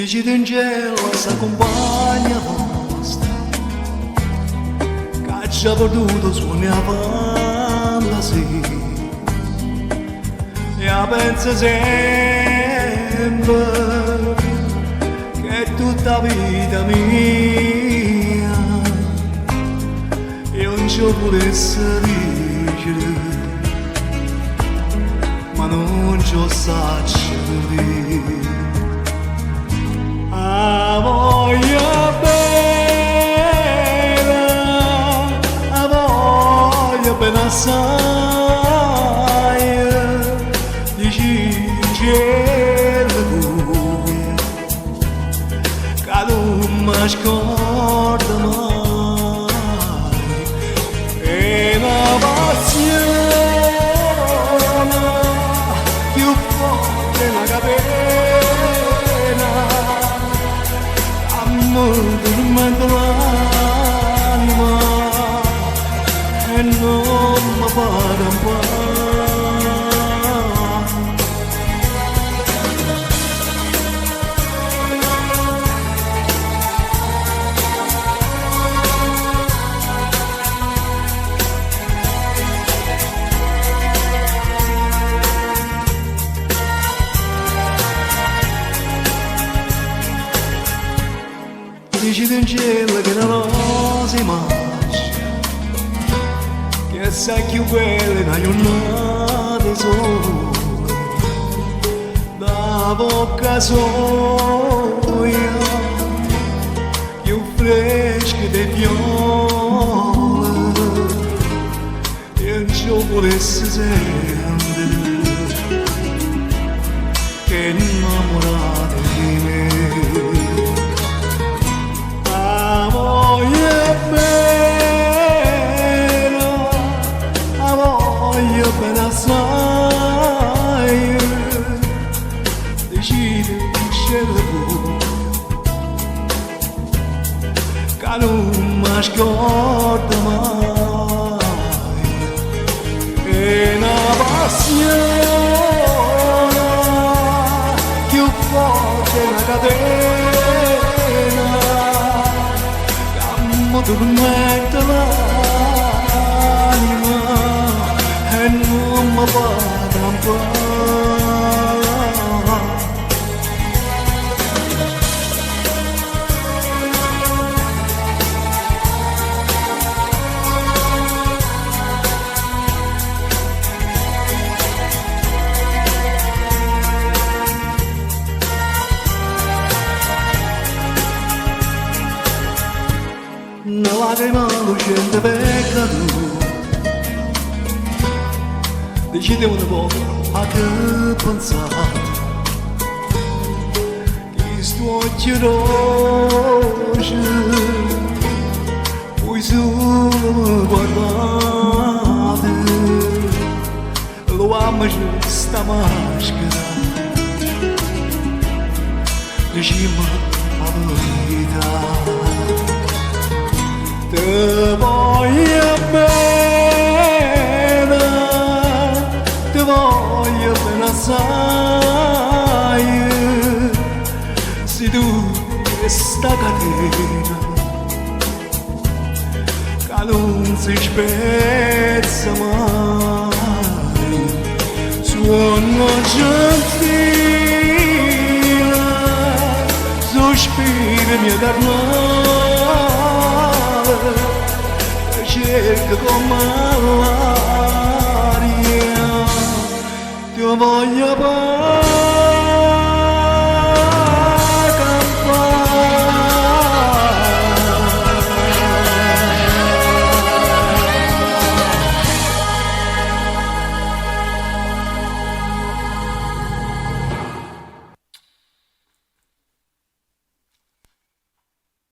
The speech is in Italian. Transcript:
Dici in cielo sa compagna vostra che ci ha perduto suoni a fantasia e pensa sempre che è tutta vita mia io non ci volessi dire ma non ci saccio dire. A voglia bene assai, dici in cielo buio, che non mi scorda mai, e una passione più forte della catena. Tormento l'anima e non mi pare un po'. Dici in cielo che non si mangia, che sai più belle da giornate sole, da bocca soia, più fresche dei fiori, e non ci volessi sentire, che innamorate di me. Ben assai decide il cielo che non mi scorda mai e una passione più forte una catena che mi tormenta l'anima e non mi vada un po'. Una lacrima lucente per tu decide una volta a che pensare che sto occhio rosso puoi solo guardare lo amo sta maschera dicima la verità te voglio bene, te voglio bene assai, se tu questa catena che non si spezza mai, suono gentile, sospiri mia carnale, cerca come l'aria, ti voglio bene.